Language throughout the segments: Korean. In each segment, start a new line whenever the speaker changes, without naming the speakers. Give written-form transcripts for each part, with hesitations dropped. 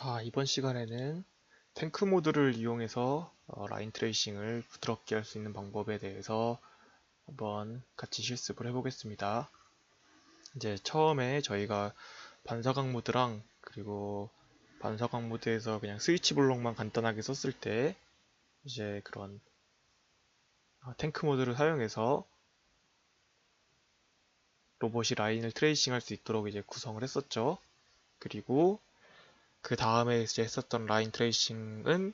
자, 이번 시간에는 탱크 모드를 이용해서 라인 트레이싱을 부드럽게 할 수 있는 방법에 대해서 한번 같이 실습을 해보겠습니다. 이제 처음에 저희가 반사각 모드랑 그리고 반사각 모드에서 그냥 스위치 블록만 간단하게 썼을 때 이제 그런 탱크 모드를 사용해서 로봇이 라인을 트레이싱 할 수 있도록 이제 구성을 했었죠. 그리고 그 다음에 이제 했었던 라인 트레이싱은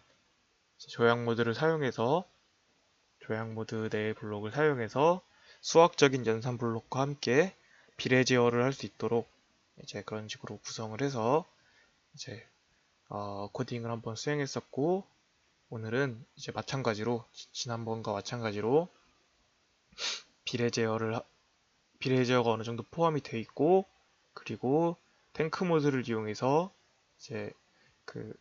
조약 모드를 사용해서 조약 모드 내 블록을 사용해서 수학적인 연산 블록과 함께 비례 제어를 할 수 있도록 이제 그런 식으로 구성을 해서 이제 코딩을 한번 수행했었고, 오늘은 이제 마찬가지로 지난번과 마찬가지로 비례 제어가 어느 정도 포함이 되어 있고, 그리고 탱크 모드를 이용해서 이제 그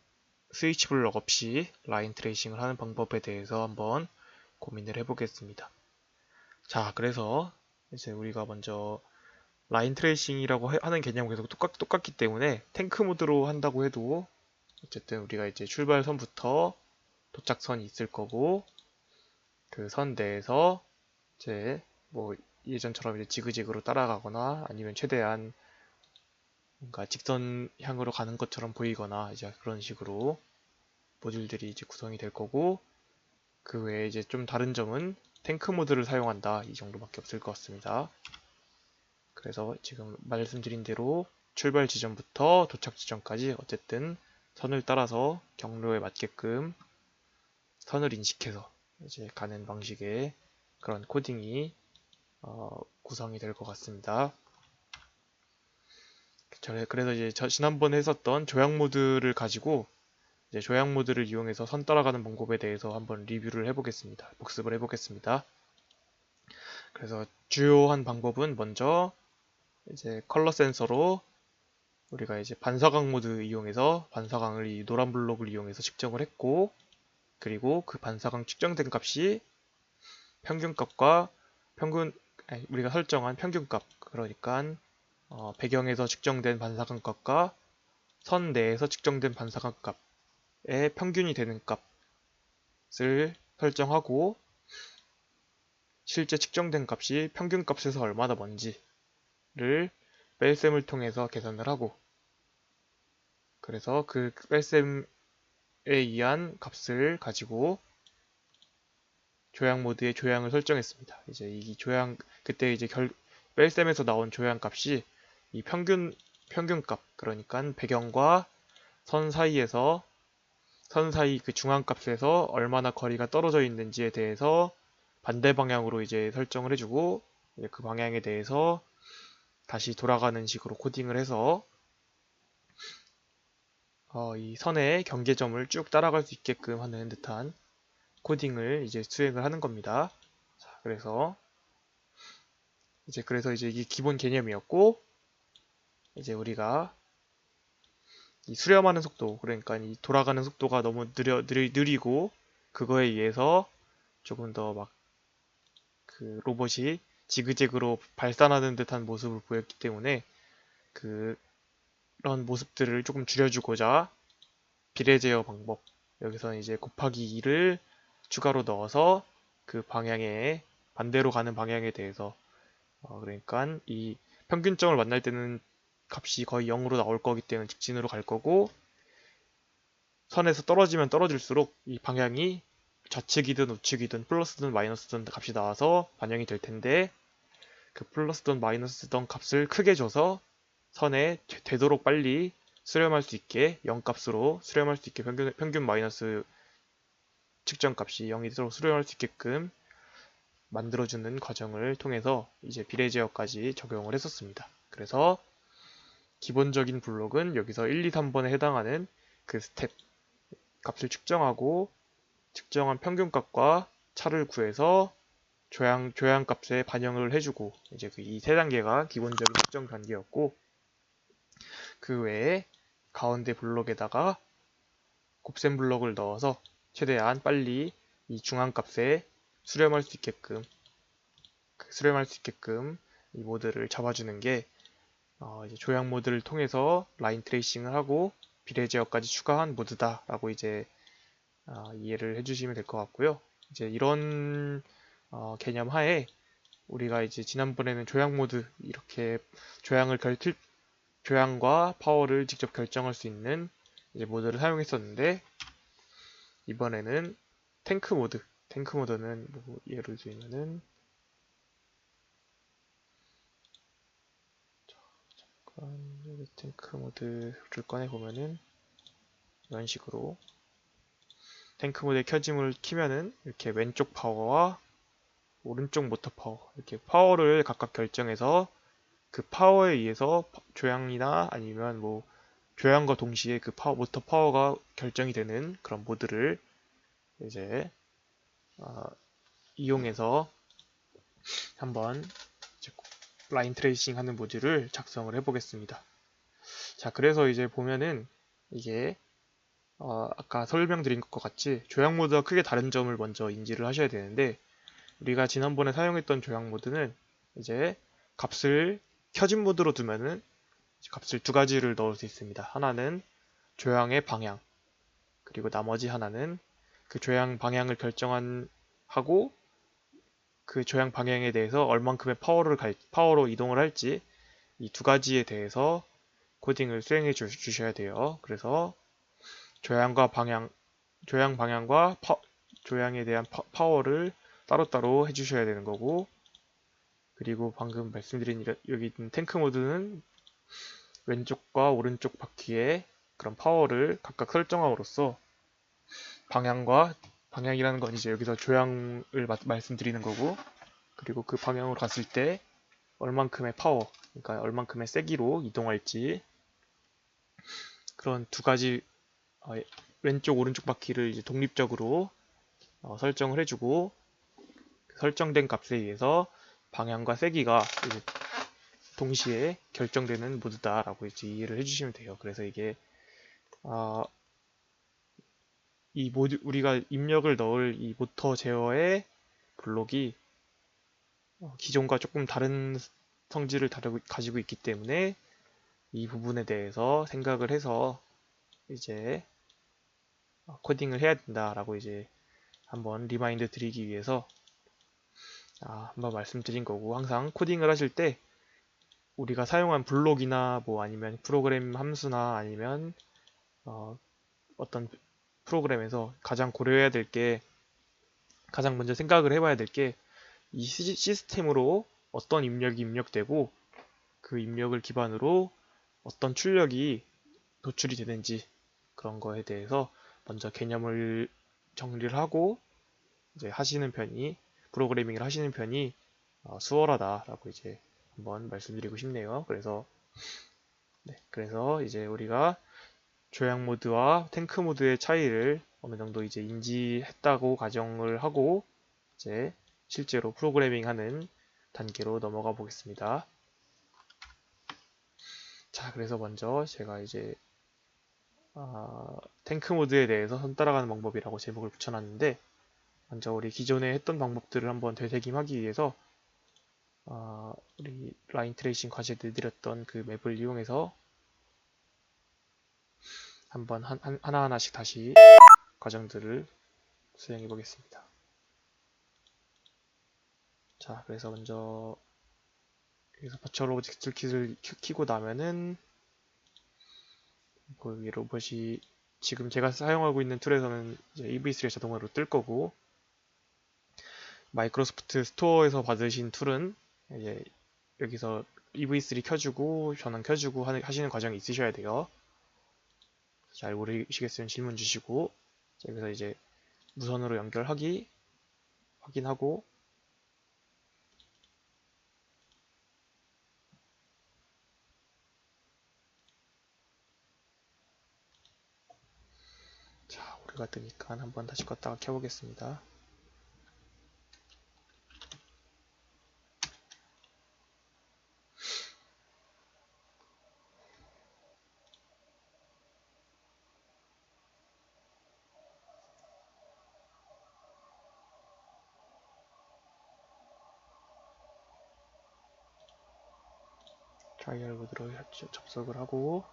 스위치 블록 없이 라인 트레이싱을 하는 방법에 대해서 한번 고민을 해보겠습니다. 자, 그래서 이제 우리가 먼저 라인 트레이싱이라고 하는 개념은 계속 똑같기 때문에 탱크 모드로 한다고 해도 어쨌든 우리가 이제 출발선부터 도착선이 있을 거고, 그 선 내에서 이제 뭐 예전처럼 이제 지그재그로 따라가거나 아니면 최대한 뭔가 직선향으로 가는 것처럼 보이거나 이제 그런 식으로 모듈들이 이제 구성이 될 거고, 그 외에 이제 좀 다른 점은 탱크 모드를 사용한다, 이 정도밖에 없을 것 같습니다. 그래서 지금 말씀드린 대로 출발 지점부터 도착 지점까지 어쨌든 선을 따라서 경로에 맞게끔 선을 인식해서 이제 가는 방식의 그런 코딩이 구성이 될 것 같습니다. 그래서 이제 지난번에 했었던 조약 모드를 가지고 이제 조약 모드를 이용해서 선 따라가는 방법에 대해서 한번 리뷰를 해보겠습니다. 복습을 해보겠습니다. 그래서 주요한 방법은 먼저 이제 컬러 센서로 우리가 이제 반사각 모드 이용해서 반사광을 이 노란 블록을 이용해서 측정을 했고, 그리고 그 반사광 측정된 값이 평균값과 우리가 설정한 평균값, 그러니까 배경에서 측정된 반사광 값과 선 내에서 측정된 반사광 값의 평균이 되는 값을 설정하고, 실제 측정된 값이 평균값에서 얼마나 먼지를 뺄셈을 통해서 계산을 하고, 그래서 그 뺄셈에 의한 값을 가지고 조약 모드의 조양을 설정했습니다. 이제 이 조양, 그때 이제 뺄셈에서 나온 조양 값이 이 평균값, 그러니까 배경과 선 사이에서 선 사이 그 중앙값에서 얼마나 거리가 떨어져 있는지에 대해서 반대 방향으로 이제 설정을 해주고, 이제 그 방향에 대해서 다시 돌아가는 식으로 코딩을 해서 이 선의 경계점을 쭉 따라갈 수 있게끔 하는 듯한 코딩을 이제 수행을 하는 겁니다. 자, 그래서 이제 이게 기본 개념이었고, 이제 우리가 이 수렴하는 속도, 그러니까 이 돌아가는 속도가 너무 느리고, 그거에 의해서 조금 더 막 그 로봇이 지그재그로 발산하는 듯한 모습을 보였기 때문에 그런 모습들을 조금 줄여주고자 비례 제어 방법, 여기서는 이제 곱하기 2를 추가로 넣어서 그 방향에 반대로 가는 방향에 대해서 그러니까 이 평균점을 만날 때는 값이 거의 0으로 나올 거기 때문에 직진으로 갈 거고, 선에서 떨어지면 떨어질수록 이 방향이 좌측이든 우측이든 플러스든 마이너스든 값이 나와서 반영이 될 텐데, 그 플러스든 마이너스든 값을 크게 줘서 선에 되도록 빨리 수렴할 수 있게 0값으로 수렴할 수 있게 평균 마이너스 측정값이 0이 되도록 수렴할 수 있게끔 만들어주는 과정을 통해서 이제 비례 제어까지 적용을 했었습니다. 그래서 기본적인 블록은 여기서 1, 2, 3번에 해당하는 그 스텝 값을 측정하고, 측정한 평균값과 차를 구해서 조양 값에 반영을 해주고, 이제 그 이 세 단계가 기본적인 측정 단계였고, 그 외에 가운데 블록에다가 곱셈 블록을 넣어서 최대한 빨리 이 중앙값에 수렴할 수 있게끔 이 모드를 잡아주는 게 이제 조약 모드를 통해서 라인 트레이싱을 하고 비례 제어까지 추가한 모드다라고 이제 이해를 해주시면 될 것 같고요. 이제 이런 개념 하에 우리가 이제 지난번에는 조향 모드 이렇게 조향과 파워를 직접 결정할 수 있는 이제 모드를 사용했었는데 이번에는 탱크 모드는 뭐 예를 들면은 여기 탱크 모드를 꺼내 보면은 이런 식으로 탱크 모드의 켜짐을 키면은 이렇게 왼쪽 파워와 오른쪽 모터 파워 이렇게 파워를 각각 결정해서 그 파워에 의해서 조향이나 아니면 뭐 조향과 동시에 그 모터 파워가 결정이 되는 그런 모드를 이제 이용해서 한번 이제 라인 트레이싱 하는 모듈을 작성을 해 보겠습니다. 자, 그래서 이제 보면은 이게 아까 설명드린 것과 같이 조향 모드와 크게 다른 점을 먼저 인지를 하셔야 되는데 우리가 지난번에 사용했던 조향 모드는 이제 값을 켜진 모드로 두면은 값을 두 가지를 넣을 수 있습니다. 하나는 조향의 방향, 그리고 나머지 하나는 그 조향 방향을 하고 그 조향 방향에 대해서 얼만큼의 파워로 이동을 할지 이 두 가지에 대해서 코딩을 수행해 주셔야 돼요. 그래서 조향과 방향, 조향 방향과 조향에 대한 파워를 따로따로 해주셔야 되는 거고, 그리고 방금 말씀드린 여기 있는 탱크 모드는 왼쪽과 오른쪽 바퀴에 그런 파워를 각각 설정함으로써 방향이라는 건 이제 여기서 조향을 말씀드리는 거고, 그리고 그 방향으로 갔을 때 얼만큼의 파워, 그러니까 얼만큼의 세기로 이동할지 그런 두 가지 왼쪽 오른쪽 바퀴를 이제 독립적으로 설정을 해주고 설정된 값에 의해서 방향과 세기가 이제 동시에 결정되는 모드다라고 이제 이해를 해주시면 돼요. 그래서 이게 이 모드 우리가 입력을 넣을 이 모터 제어의 블록이 기존과 조금 다른 성질을 가지고 있기 때문에 이 부분에 대해서 생각을 해서 이제 코딩을 해야 된다라고 이제 한번 리마인드 드리기 위해서 한번 말씀드린 거고, 항상 코딩을 하실 때 우리가 사용한 블록이나 뭐 아니면 프로그램 함수나 아니면 어떤 프로그램에서 가장 가장 먼저 생각을 해봐야 될 게 이 시스템으로 어떤 입력이 입력되고 그 입력을 기반으로 어떤 출력이 도출이 되는지 그런 거에 대해서 먼저 개념을 정리를 하고 이제 프로그래밍을 하시는 편이 수월하다라고 이제 한번 말씀드리고 싶네요. 그래서 이제 우리가 조향 모드와 탱크 모드의 차이를 어느 정도 이제 인지했다고 가정을 하고 이제 실제로 프로그래밍 하는 단계로 넘어가 보겠습니다. 자, 그래서 먼저 제가 이제 탱크 모드에 대해서 손 따라가는 방법이라고 제목을 붙여놨는데 먼저 우리 기존에 했던 방법들을 한번 되새김하기 위해서 우리 라인 트레이싱 과제 내드렸던 그 맵을 이용해서 한번 하나하나씩 다시 과정들을 수행해 보겠습니다. 자, 그래서 먼저 여기서 버추얼 오브젝트 킷을 키고 나면은 이 로봇이 지금 제가 사용하고 있는 툴에서는 이제 EV3가 자동으로 뜰 거고 마이크로소프트 스토어에서 받으신 툴은 이제 여기서 EV3 켜주고 전원 켜주고 하시는 과정이 있으셔야 돼요. 잘 모르시겠으면 질문 주시고 여기서 이제 무선으로 연결하기 확인하고 자, 오류가 뜨니까 한번 다시 껐다가 켜보겠습니다. 트라이얼 모드로 접속을 하고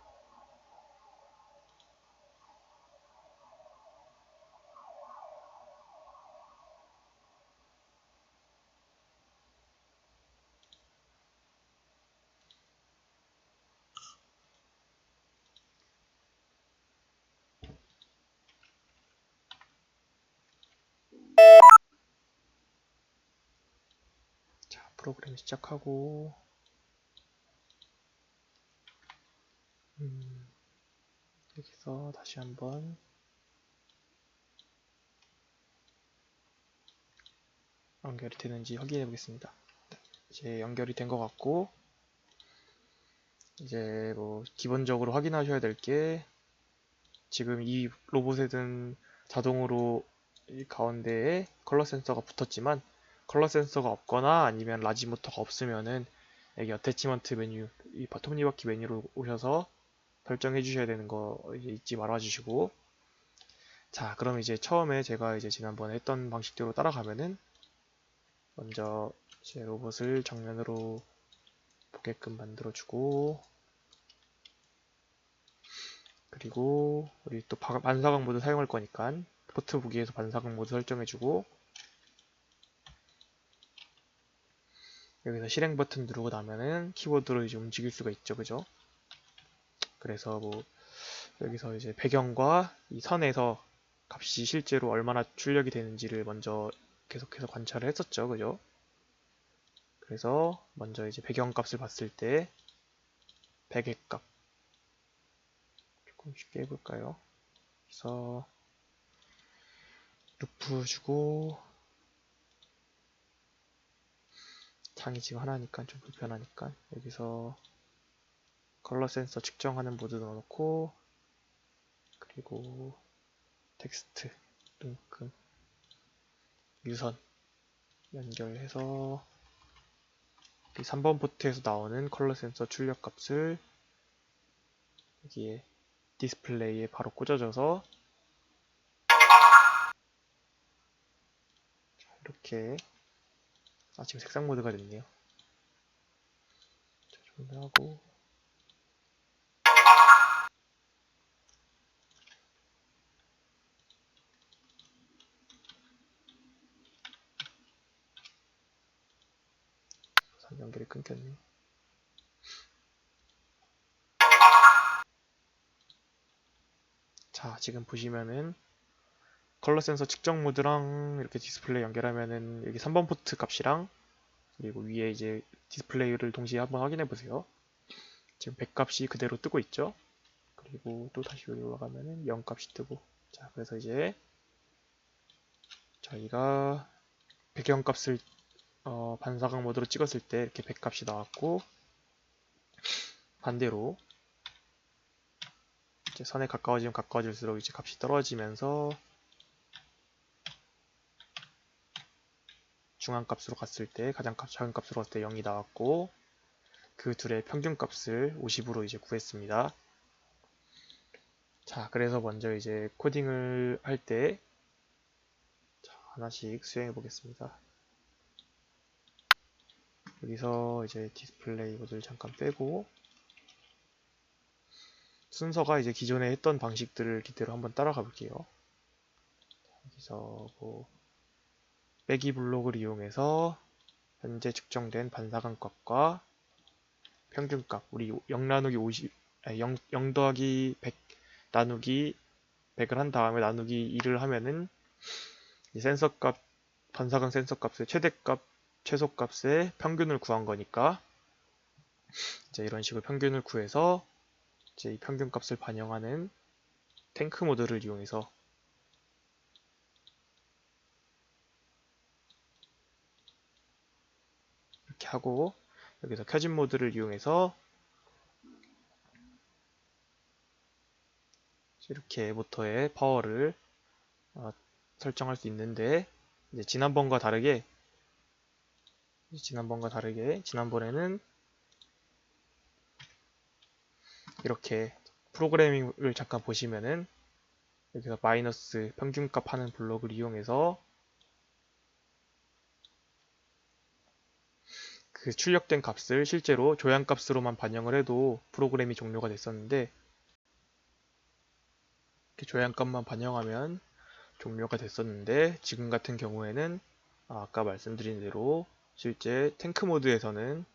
프로그램 시작하고 여기서 다시 한번 연결이 되는지 확인해 보겠습니다. 이제 연결이 된 것 같고, 이제 뭐 기본적으로 확인하셔야 될 게, 지금 이 로봇에는 자동으로 이 가운데에 컬러 센서가 붙었지만 컬러 센서가 없거나 아니면 라지 모터가 없으면은 여기 어태치먼트 메뉴, 이 톱니바퀴 메뉴로 오셔서 설정해 주셔야 되는 거 이제 잊지 말아 주시고, 자 그럼 이제 처음에 제가 이제 지난번에 했던 방식대로 따라가면은, 먼저 제 로봇을 정면으로 보게끔 만들어 주고, 그리고 우리 또 반사각 모드 사용할 거니까 포트 보기에서 반사각 모드 설정해 주고, 여기서 실행 버튼 누르고 나면은 키보드로 이제 움직일 수가 있죠, 그죠? 그래서 뭐 여기서 이제 배경과 이 선에서 값이 실제로 얼마나 출력이 되는지를 먼저 계속해서 관찰을 했었죠, 그죠? 그래서 먼저 이제 배경값을 봤을 때 베개 값 조금 쉽게 해볼까요? 그래서 루프 주고, 창이 지금 하나니까 좀 불편하니까 여기서 컬러 센서 측정하는 모드 넣어놓고, 그리고 텍스트 링크 유선 연결해서 이 3번 포트에서 나오는 컬러 센서 출력 값을 여기에 디스플레이에 바로 꽂아줘서 이렇게, 지금 색상 모드가 됐네요. 종료하고, 연결이 끊겼네요. 자, 지금 보시면은 컬러 센서 측정 모드랑 이렇게 디스플레이 연결하면은 여기 3번 포트 값이랑, 그리고 위에 이제 디스플레이를 동시에 한번 확인해 보세요. 지금 100 값이 그대로 뜨고 있죠. 그리고 또 다시 여기 올라가면은 0 값이 뜨고, 자 그래서 이제 저희가 배경 값을 반사각 모드로 찍었을 때 이렇게 100 값이 나왔고, 반대로 이제 선에 가까워지면 가까워질수록 이제 값이 떨어지면서 중앙값으로 갔을 때, 가장 작은 값으로 갔을 때 0이 나왔고, 그 둘의 평균 값을 50으로 이제 구했습니다. 자, 그래서 먼저 이제 코딩을 할 때 하나씩 수행해 보겠습니다. 여기서 이제 디스플레이 모드를 잠깐 빼고, 순서가 이제 기존에 했던 방식들을 그대로 한번 따라가 볼게요. 여기서 뭐 빼기 블록을 이용해서 현재 측정된 반사광 값과 평균값, 우리 0 나누기 50, 0 더하기 100 나누기 100을 한 다음에 나누기 2를 하면은 이 센서값, 반사광 센서값의 최대값, 최소값의 평균을 구한 거니까, 이제 이런 식으로 평균을 구해서 이제 이 평균값을 반영하는 탱크 모드를 이용해서 이렇게 하고, 여기서 켜진 모드를 이용해서 이렇게 모터의 파워를 설정할 수 있는데, 이제 지난번과 다르게 지난번에는 이렇게 프로그래밍을 잠깐 보시면은 여기서 마이너스 평균값 하는 블록을 이용해서 그 출력된 값을 실제로 조향값으로만 반영을 해도 프로그램이 종료가 됐었는데, 이렇게 조향값만 반영하면 종료가 됐었는데, 지금 같은 경우에는 아까 말씀드린 대로 실제 탱크 모드에서는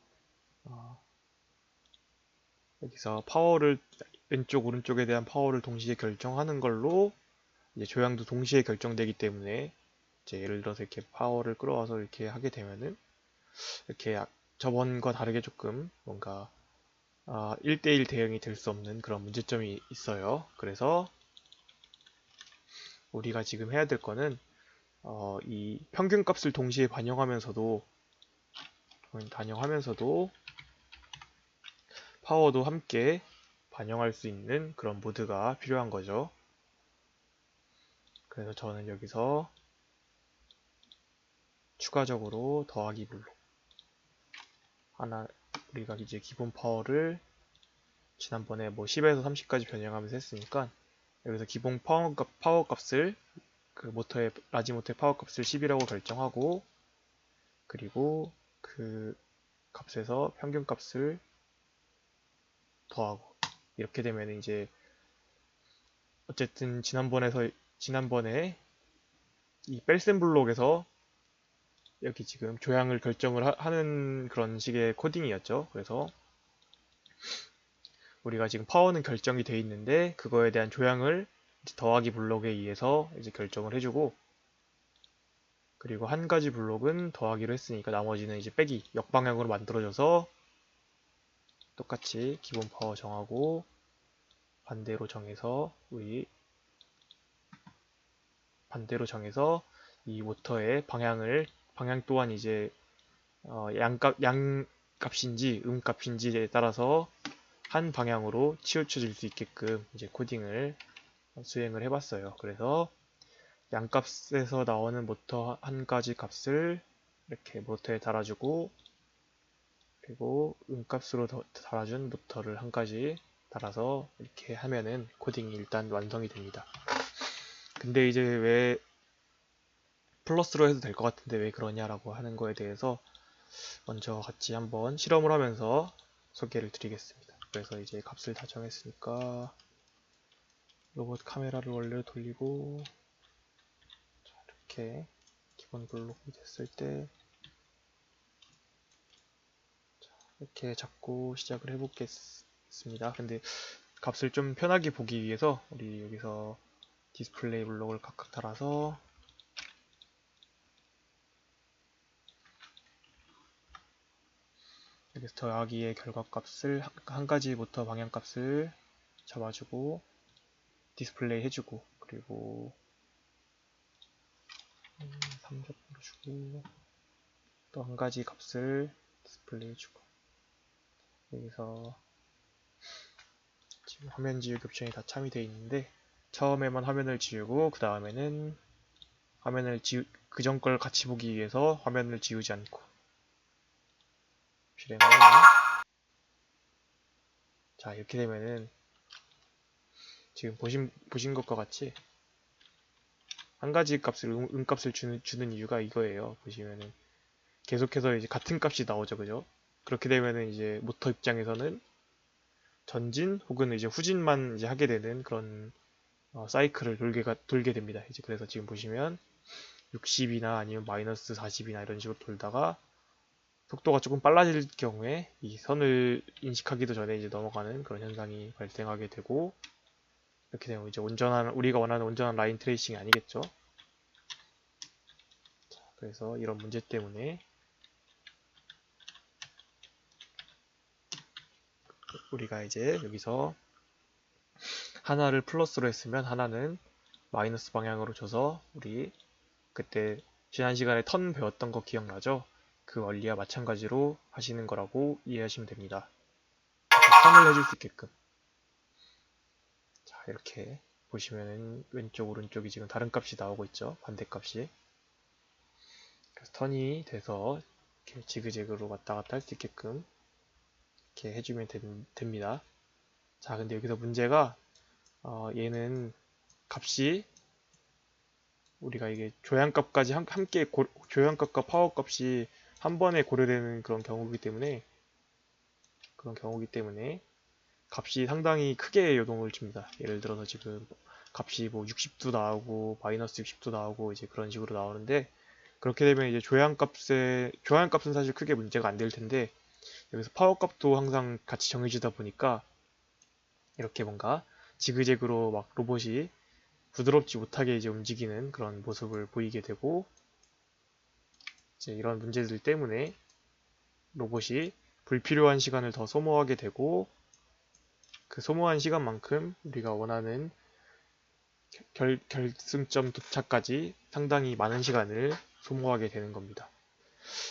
여기서 파워를, 왼쪽 오른쪽에 대한 파워를 동시에 결정하는 걸로 이제 조향도 동시에 결정되기 때문에, 이제 예를 들어서 이렇게 파워를 끌어와서 이렇게 하게 되면은 이렇게 저번과 다르게 조금 뭔가 1대1 대응이 될 수 없는 그런 문제점이 있어요. 그래서 우리가 지금 해야 될 거는 이 평균값을 동시에 반영하면서도 파워도 함께 반영할 수 있는 그런 모드가 필요한 거죠. 그래서 저는 여기서 추가적으로 더하기 블록 하나, 우리가 이제 기본 파워를 지난번에 뭐 10에서 30까지 변형하면서 했으니까 여기서 기본 파워 값을 그 라지 모터의 파워 값을 10이라고 결정하고, 그리고 그 값에서 평균 값을 더하고, 이렇게 되면 이제 어쨌든 지난번에 이 뺄셈 블록에서 여기 지금 조향을 결정을 하는 그런 식의 코딩이었죠. 그래서 우리가 지금 파워는 결정이 돼 있는데 그거에 대한 조향을 더하기 블록에 의해서 이제 결정을 해주고, 그리고 한 가지 블록은 더하기로 했으니까 나머지는 이제 빼기 역방향으로 만들어져서 똑같이 기본 파워 정하고 반대로 정해서 이 모터의 방향 또한 이제 양값인지 음값인지에 따라서 한 방향으로 치우쳐질 수 있게끔 이제 코딩을 수행을 해봤어요. 그래서 양값에서 나오는 모터 한 가지 값을 이렇게 모터에 달아주고, 그리고 음값으로 달아준 모터를 한 가지 달아서 이렇게 하면은 코딩이 일단 완성이 됩니다. 근데 이제 왜 플러스로 해도 될 것 같은데 왜 그러냐라고 하는 거에 대해서 먼저 같이 한번 실험을 하면서 소개를 드리겠습니다. 그래서 이제 값을 다 정했으니까 로봇 카메라를 원래로 돌리고, 이렇게 기본 블록이 됐을 때 이렇게 잡고 시작을 해보겠습니다. 근데 값을 좀 편하게 보기 위해서 우리 여기서 디스플레이 블록을 각각 달아서 여기서 더하기의 결과값을 한 가지 모터 방향값을 잡아주고 디스플레이 해주고, 그리고 3족으로 주고 또 한 가지 값을 디스플레이 해주고, 여기서 지금 화면 지우기 옵션이 다 참여되어 있는데 처음에만 화면을 지우고 그 다음에는 그 전 걸 같이 보기 위해서 화면을 지우지 않고 실행을 하면, 자 이렇게 되면은 지금 보신 것과 같이 한 가지 값을 음값을 주는 이유가 이거예요. 보시면은 계속해서 이제 같은 값이 나오죠, 그죠? 그렇게 되면은 이제 모터 입장에서는 전진 혹은 이제 후진만 이제 하게 되는 그런 사이클을 돌게 됩니다. 이제 그래서 지금 보시면 60이나 아니면 마이너스 40이나 이런 식으로 돌다가 속도가 조금 빨라질 경우에 이 선을 인식하기도 전에 이제 넘어가는 그런 현상이 발생하게 되고, 이렇게 되면 이제 우리가 원하는 온전한 라인 트레이싱이 아니겠죠. 자, 그래서 이런 문제 때문에 우리가 이제 여기서 하나를 플러스로 했으면 하나는 마이너스 방향으로 줘서 우리 그때 지난 시간에 턴 배웠던 거 기억나죠? 그 원리와 마찬가지로 하시는 거라고 이해하시면 됩니다. 턴을 해줄 수 있게끔. 자, 이렇게 보시면은 왼쪽 오른쪽이 지금 다른 값이 나오고 있죠, 반대값이. 그래서 턴이 돼서 이렇게 지그재그로 왔다 갔다 할 수 있게끔 이렇게 해주면 됩니다. 자, 근데 여기서 문제가 얘는 값이 우리가 이게 조향값까지 함께 조향값과 파워값이 한 번에 고려되는 그런 경우이기 때문에 값이 상당히 크게 요동을 줍니다. 예를 들어서 지금 값이 뭐 60도 나오고 마이너스 60도 나오고 이제 그런 식으로 나오는데, 그렇게 되면 이제 조향값은 사실 크게 문제가 안 될 텐데 여기서 파워값도 항상 같이 정해지다 보니까 이렇게 뭔가 지그재그로 막 로봇이 부드럽지 못하게 이제 움직이는 그런 모습을 보이게 되고, 이제 이런 문제들 때문에 로봇이 불필요한 시간을 더 소모하게 되고 그 소모한 시간만큼 우리가 원하는 결승점 도착까지 상당히 많은 시간을 소모하게 되는 겁니다.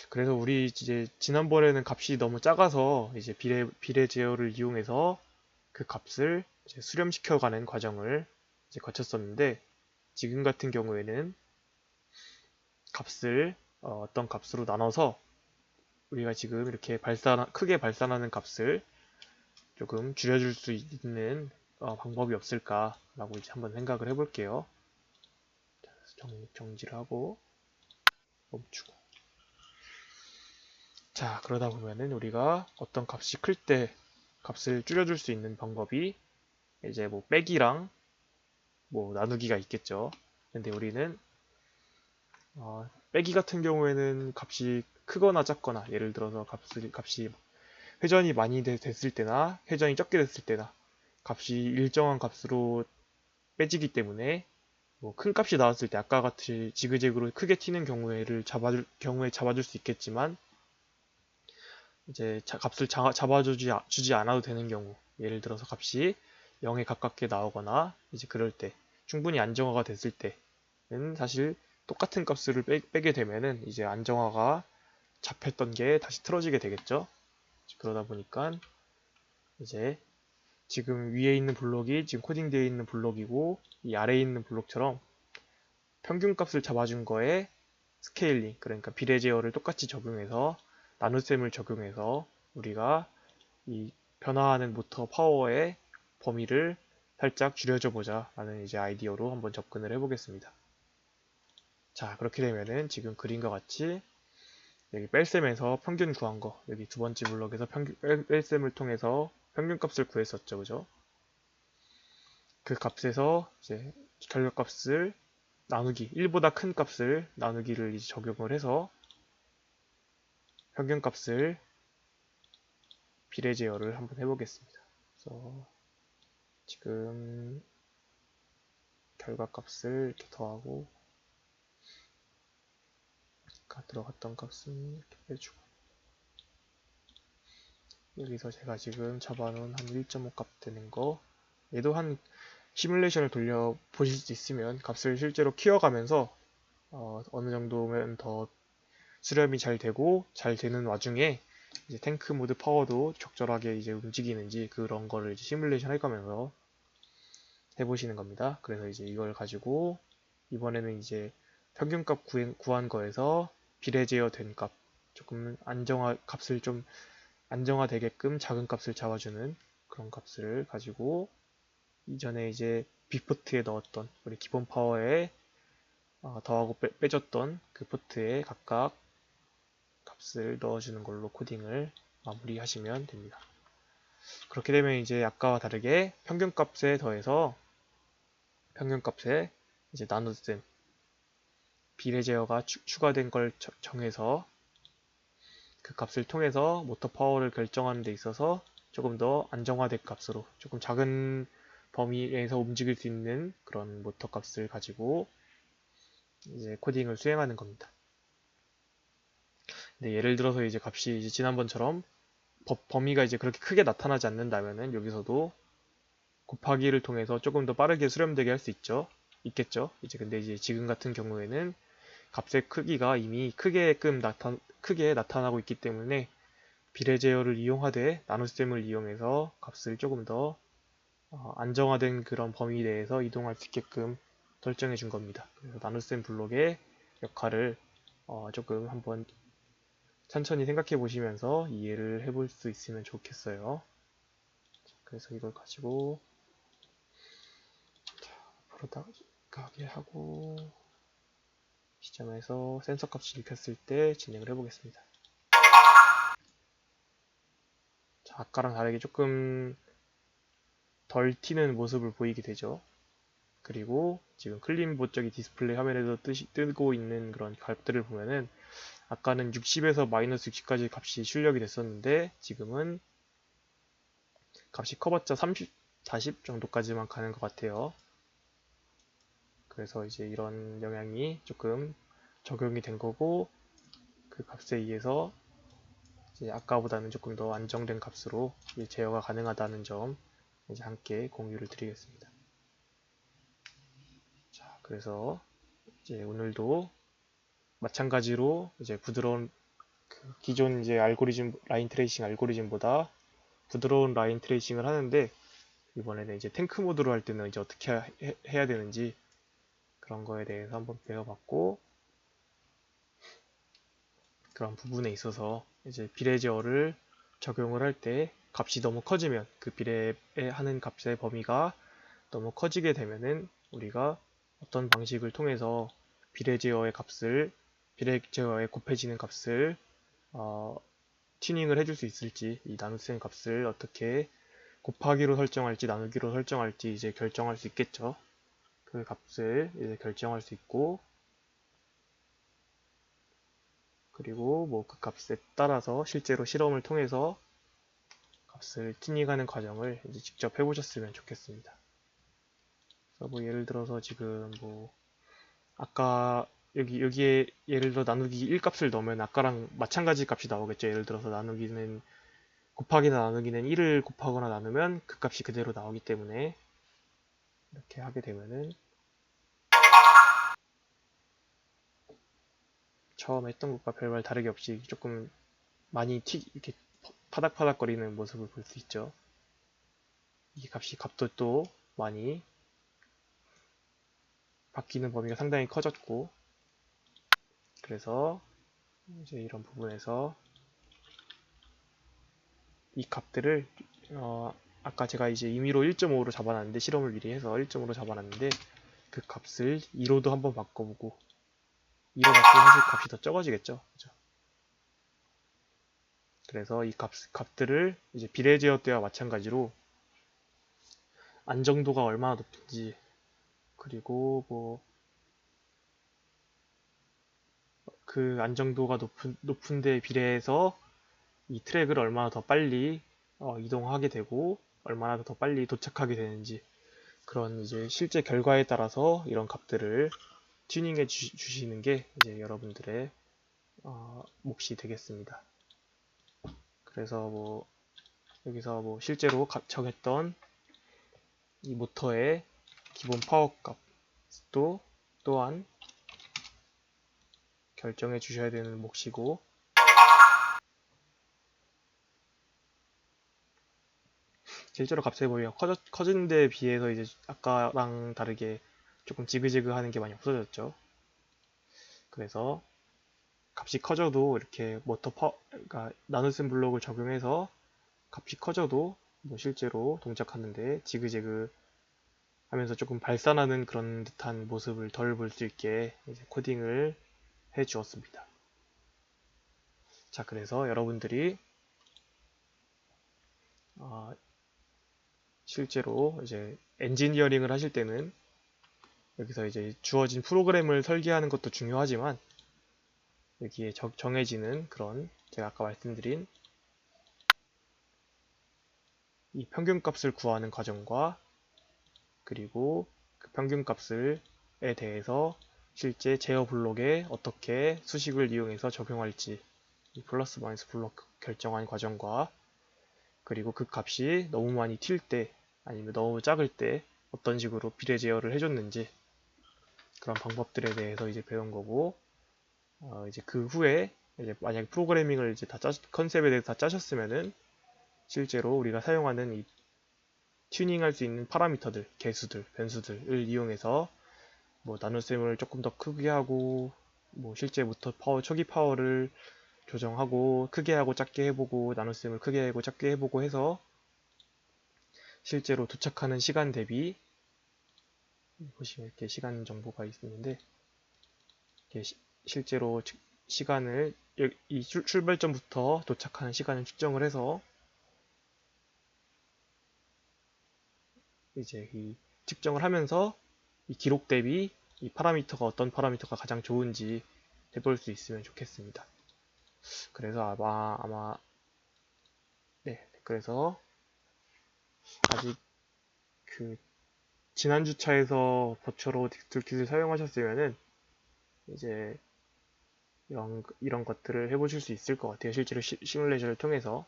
그래서 우리 이제 지난번에는 값이 너무 작아서 이제 비례 제어를 이용해서 그 값을 이제 수렴시켜가는 과정을 이제 거쳤었는데 지금 같은 경우에는 값을 어떤 값으로 나눠서 우리가 지금 이렇게 크게 발산하는 값을 조금 줄여줄 수 있는 방법이 없을까라고 이제 한번 생각을 해볼게요. 정지를 하고 멈추고. 자, 그러다 보면은 우리가 어떤 값이 클 때 값을 줄여줄 수 있는 방법이 이제 뭐 빼기랑 뭐 나누기가 있겠죠. 근데 우리는 빼기 같은 경우에는 값이 크거나 작거나 예를 들어서 값이 회전이 많이 됐을 때나 회전이 적게 됐을 때나 값이 일정한 값으로 빼지기 때문에 뭐 큰 값이 나왔을 때 아까 같이 지그재그로 크게 튀는 경우에 잡아줄 수 있겠지만 이제 값을 잡아주지 않아도 되는 경우 예를 들어서 값이 0에 가깝게 나오거나 이제 그럴 때 충분히 안정화가 됐을 때는 사실 똑같은 값을 빼게 되면은 이제 안정화가 잡혔던 게 다시 틀어지게 되겠죠. 그러다 보니까 이제 지금 위에 있는 블록이 지금 코딩되어 있는 블록이고 이 아래에 있는 블록처럼 평균값을 잡아준 거에 스케일링, 그러니까 비례 제어를 똑같이 적용해서 나눗셈을 적용해서 우리가 이 변화하는 모터 파워의 범위를 살짝 줄여줘 보자 라는 이제 아이디어로 한번 접근을 해보겠습니다. 자, 그렇게 되면은 지금 그림과 같이 여기 뺄셈에서 평균 구한 거, 여기 두 번째 블록에서 뺄셈을 통해서 평균값을 구했었죠, 그죠? 그 값에서 이제 결과값을 나누기, 1보다 큰 값을 나누기를 이제 적용을 해서 평균값을 비례 제어를 한번 해보겠습니다. 그래서 지금 결과값을 이렇게 더하고 아까 들어갔던 값은 이렇게 빼주고 여기서 제가 지금 잡아놓은 한 1.5 값 되는 거 얘도 한 시뮬레이션을 돌려 보실 수 있으면 값을 실제로 키워가면서 어느 정도면 더 수렴이 잘 되고 잘 되는 와중에 이제 탱크 모드 파워도 적절하게 이제 움직이는지 그런 거를 이제 시뮬레이션 해가면서 해보시는 겁니다. 그래서 이제 이걸 가지고 이번에는 이제 평균값 구한 거에서 비례 제어된 값 조금 값을 좀 안정화되게끔 작은 값을 잡아주는 그런 값을 가지고 이전에 이제 빅포트에 넣었던 우리 기본 파워에 더하고 빼줬던 그 포트에 각각 값을 넣어주는 걸로 코딩을 마무리하시면 됩니다. 그렇게 되면 이제 아까와 다르게 평균값에 더해서 평균값에 이제 나눗셈 비례 제어가 추가된 걸 정해서 그 값을 통해서 모터 파워를 결정하는 데 있어서 조금 더 안정화된 값으로 조금 작은 범위에서 움직일 수 있는 그런 모터 값을 가지고 이제 코딩을 수행하는 겁니다. 근데 예를 들어서 이제 값이 이제 지난번처럼 범위가 이제 그렇게 크게 나타나지 않는다면은 여기서도 곱하기를 통해서 조금 더 빠르게 수렴되게 할 수 있겠죠. 이제 근데 이제 지금 같은 경우에는 값의 크기가 이미 크게 나타나고 있기 때문에 비례 제어를 이용하되 나눗셈을 이용해서 값을 조금 더 안정화된 그런 범위 내에서 이동할 수 있게끔 설정해 준 겁니다. 그래서 나눗셈 블록의 역할을 조금 한번 천천히 생각해 보시면서 이해를 해볼 수 있으면 좋겠어요. 그래서 이걸 가지고 앞으로 가게 하고 시점에서 센서 값을 읽혔을 때 진행을 해보겠습니다. 자, 아까랑 다르게 조금 덜 튀는 모습을 보이게 되죠. 그리고 지금 클린보적인 디스플레이 화면에도 뜨고 있는 그런 값들을 보면은 아까는 60에서 마이너스 60까지 값이 출력이 됐었는데 지금은 값이 커봤자 30, 40 정도까지만 가는 것 같아요. 그래서 이제 이런 영향이 조금 적용이 된 거고 그 값에 의해서 이제 아까보다는 조금 더 안정된 값으로 이제 제어가 가능하다는 점 이제 함께 공유를 드리겠습니다. 자, 그래서 이제 오늘도 마찬가지로 이제 부드러운 기존 이제 알고리즘 라인 트레이싱 알고리즘보다 부드러운 라인 트레이싱을 하는데 이번에는 이제 탱크 모드로 할 때는 이제 어떻게 해야 되는지 그런 거에 대해서 한번 배워봤고 그런 부분에 있어서 이제 비례 제어를 적용을 할 때 값이 너무 커지면 그 비례하는 값의 범위가 너무 커지게 되면은 우리가 어떤 방식을 통해서 비례 제어의 곱해지는 값을 튜닝을 해줄 수 있을지 이 나눗셈 값을 어떻게 곱하기로 설정할지 나누기로 설정할지 이제 결정할 수 있겠죠. 그 값을 이제 결정할 수 있고 그리고 뭐 그 값에 따라서 실제로 실험을 통해서 값을 튜닝하는 과정을 이제 직접 해보셨으면 좋겠습니다. 그래서 뭐 예를 들어서 지금 뭐 아까 여기에 예를 들어 나누기 1값을 넣으면 아까랑 마찬가지 값이 나오겠죠. 예를 들어서 나누기는 곱하기나 나누기는 1을 곱하거나 나누면 그 값이 그대로 나오기 때문에 이렇게 하게 되면은 처음 했던 것과 별말 다르게 없이 조금 많이 이렇게 파닥파닥거리는 모습을 볼 수 있죠. 이 값도 또 많이 바뀌는 범위가 상당히 커졌고 그래서 이제 이런 부분에서 이 값들을 아까 제가 이제 임의로 1.5로 잡아놨는데 실험을 미리 해서 1.5로 잡아놨는데 그 값을 2로도 한번 바꿔보고 2로 바꾸면 사실 값이 더 적어지겠죠. 그죠? 그래서 이 값들을 이제 비례 제어 때와 마찬가지로 안정도가 얼마나 높은지 그리고 뭐 그 안정도가 높은 데 비례해서 이 트랙을 얼마나 더 빨리 이동하게 되고 얼마나 더 빨리 도착하게 되는지 그런 이제 실제 결과에 따라서 이런 값들을 튜닝해 주시는 게 이제 여러분들의 몫이 되겠습니다. 그래서 뭐 여기서 뭐 실제로 정했던 이 모터의 기본 파워 값도 또한 결정해 주셔야 되는 몫이고 실제로 값의 범위가 커진 데에 비해서 이제 아까랑 다르게 조금 지그재그 하는 게 많이 없어졌죠. 그래서 값이 커져도 이렇게 그러니까 나눗셈 블록을 적용해서 값이 커져도 뭐 실제로 동작하는데 지그재그 하면서 조금 발산하는 그런 듯한 모습을 덜 볼 수 있게 이제 코딩을 해 주었습니다. 자, 그래서 여러분들이 실제로 이제 엔지니어링을 하실 때는 여기서 이제 주어진 프로그램을 설계하는 것도 중요하지만 여기에 정해지는 그런 제가 아까 말씀드린 이 평균값을 구하는 과정과 그리고 그 평균값에 대해서 실제 제어 블록에 어떻게 수식을 이용해서 적용할지 이 플러스 마이너스 블록 결정한 과정과 그리고 그 값이 너무 많이 튈 때 아니면 너무 작을 때 어떤 식으로 비례 제어를 해줬는지 그런 방법들에 대해서 이제 배운 거고 이제 그 후에 이제 만약 프로그래밍을 이제 컨셉에 대해서 다 짜셨으면은 실제로 우리가 사용하는 이 튜닝할 수 있는 파라미터들, 개수들, 변수들을 이용해서 뭐 나눗셈을 조금 더 크게 하고 뭐 실제 모터 파워, 초기 파워를 조정하고 크게 하고 작게 해보고 나눗셈을 크게 하고 작게 해보고 해서 실제로 도착하는 시간 대비 보시면 이렇게 시간 정보가 있는데 실제로 시간을 이 출발점부터 도착하는 시간을 측정을 해서 이제 이 측정을 하면서 이 기록 대비 이 파라미터가 어떤 파라미터가 가장 좋은지 해볼 수 있으면 좋겠습니다. 그래서 아마 네 그래서 아직 그 지난 주차에서 버추얼 툴킷을 사용하셨으면은 이제 이런 것들을 해보실 수 있을 것 같아요. 실제로 시뮬레이션을 통해서.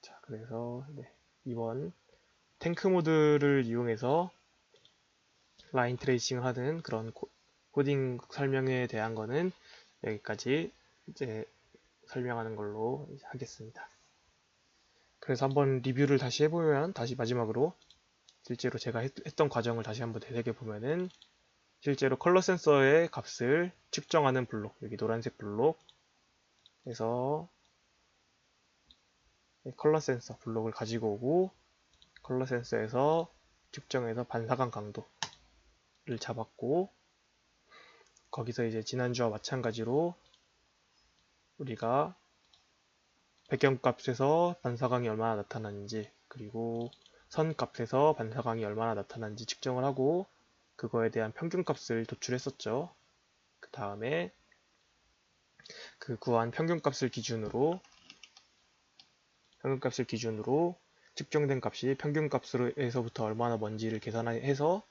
자, 그래서 네, 이번 탱크 모드를 이용해서 라인 트레이싱을 하는 그런 코딩 설명에 대한 거는 여기까지 이제 설명하는 걸로 하겠습니다. 그래서 한번 리뷰를 다시 해보면, 다시 마지막으로 실제로 제가 했던 과정을 다시 한번 되새겨 보면은, 실제로 컬러 센서의 값을 측정하는 블록, 여기 노란색 블록에서 컬러 센서 블록을 가지고 오고, 컬러 센서에서 측정해서 반사광 강도를 잡았고, 거기서 이제 지난주와 마찬가지로 우리가 배경값에서 반사광이 얼마나 나타나는지, 그리고 선값에서 반사광이 얼마나 나타나는지 측정을 하고, 그거에 대한 평균값을 도출했었죠. 그 다음에 그 구한 평균값을 기준으로 측정된 값이 평균값에서부터 얼마나 먼지를 계산해서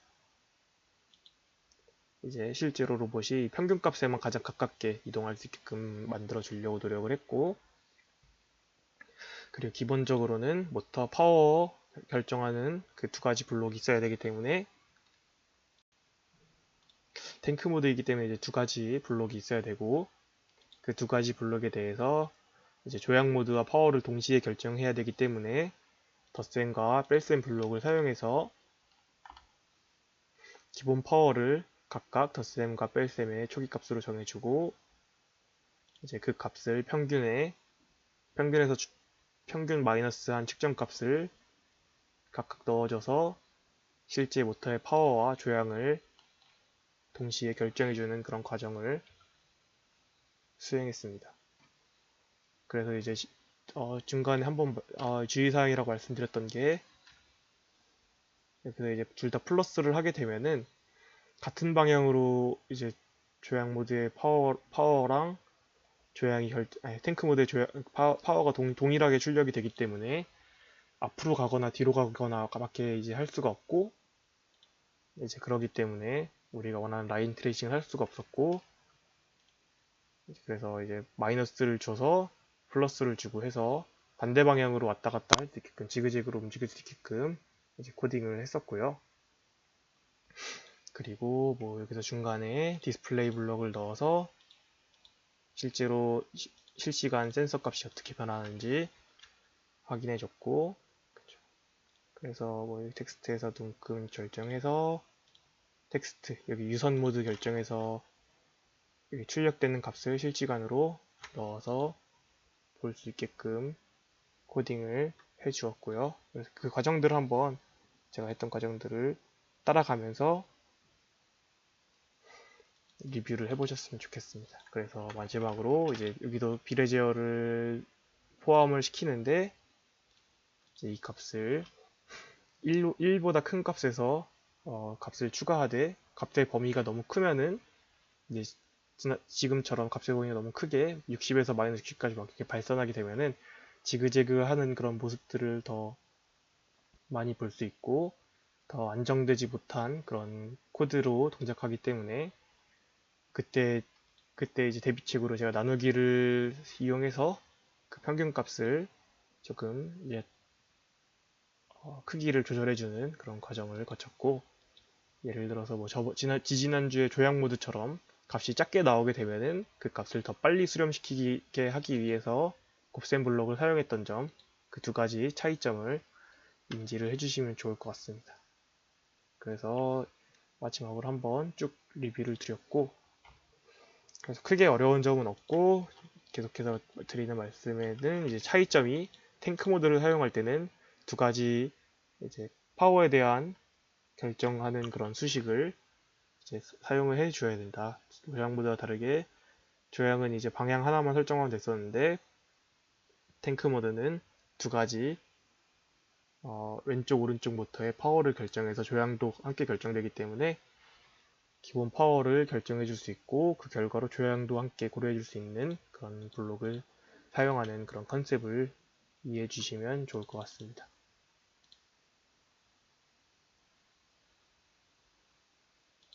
이제 실제로 로봇이 평균값에만 가장 가깝게 이동할 수 있게끔 만들어 주려고 노력을 했고, 그리고 기본적으로는 모터 파워 결정하는 그 두 가지 블록이 있어야 되기 때문에, 탱크 모드이기 때문에 이제 두 가지 블록이 있어야 되고, 그 두 가지 블록에 대해서 이제 조향 모드와 파워를 동시에 결정해야 되기 때문에 덧셈과 뺄셈 블록을 사용해서 기본 파워를 각각 덧셈과 뺄셈의 초기값으로 정해주고, 이제 그 값을 평균에서 평균 마이너스 한 측정값을 각각 넣어줘서 실제 모터의 파워와 조향을 동시에 결정해주는 그런 과정을 수행했습니다. 그래서 이제 중간에 한번 주의사항이라고 말씀드렸던 게, 그래서 이제 둘 다 플러스를 하게 되면은 같은 방향으로 이제 조향 모드의 파워랑 탱크 모드의 파워가 동일하게 출력이 되기 때문에 앞으로 가거나 뒤로 가거나 밖에 이제 할 수가 없고, 이제 그러기 때문에 우리가 원하는 라인 트레이싱을 할 수가 없었고, 그래서 이제 마이너스를 줘서 플러스를 주고 해서 반대 방향으로 왔다 갔다 할 수 있게끔, 지그재그로 움직일 수 있게끔 이제 코딩을 했었고요. 그리고 뭐 여기서 중간에 디스플레이 블록을 넣어서 실제로 실시간 센서 값이 어떻게 변하는지 확인해 줬고, 그래서 뭐 텍스트에서 눈금 결정해서 텍스트 여기 유선 모드 결정해서 여기 출력되는 값을 실시간으로 넣어서 볼 수 있게끔 코딩을 해 주었고요. 그래서 그 과정들을 한번 제가 했던 과정들을 따라가면서 리뷰를 해보셨으면 좋겠습니다. 그래서 마지막으로 이제 여기도 비례 제어를 포함을 시키는데, 이제 이 값을 1보다 큰 값에서 값을 추가하되, 값의 범위가 너무 크면은 이제 지금처럼 값의 범위가 너무 크게 60에서 마이너스 60까지 막 이렇게 발산하게 되면은 지그재그 하는 그런 모습들을 더 많이 볼 수 있고, 더 안정되지 못한 그런 코드로 동작하기 때문에, 그때 이제 대비책으로 제가 나누기를 이용해서 그 평균값을 조금 이제 크기를 조절해주는 그런 과정을 거쳤고, 예를 들어서 뭐 지지난주에 조향 모드처럼 값이 작게 나오게 되면은 그 값을 더 빨리 수렴시키게 하기 위해서 곱셈 블록을 사용했던 점, 그 두 가지 차이점을 인지를 해주시면 좋을 것 같습니다. 그래서 마지막으로 한번 쭉 리뷰를 드렸고, 그래서 크게 어려운 점은 없고, 계속해서 드리는 말씀에는 이제 차이점이, 탱크 모드를 사용할 때는 두 가지 이제 파워에 대한 결정하는 그런 수식을 이제 사용을 해 줘야 된다. 조향 모드와 다르게 조향은 이제 방향 하나만 설정하면 됐었는데, 탱크 모드는 두 가지 왼쪽 오른쪽 모터의 파워를 결정해서 조향도 함께 결정되기 때문에 기본 파워를 결정해 줄 수 있고, 그 결과로 조향도 함께 고려해 줄 수 있는 그런 블록을 사용하는 그런 컨셉을 이해해 주시면 좋을 것 같습니다.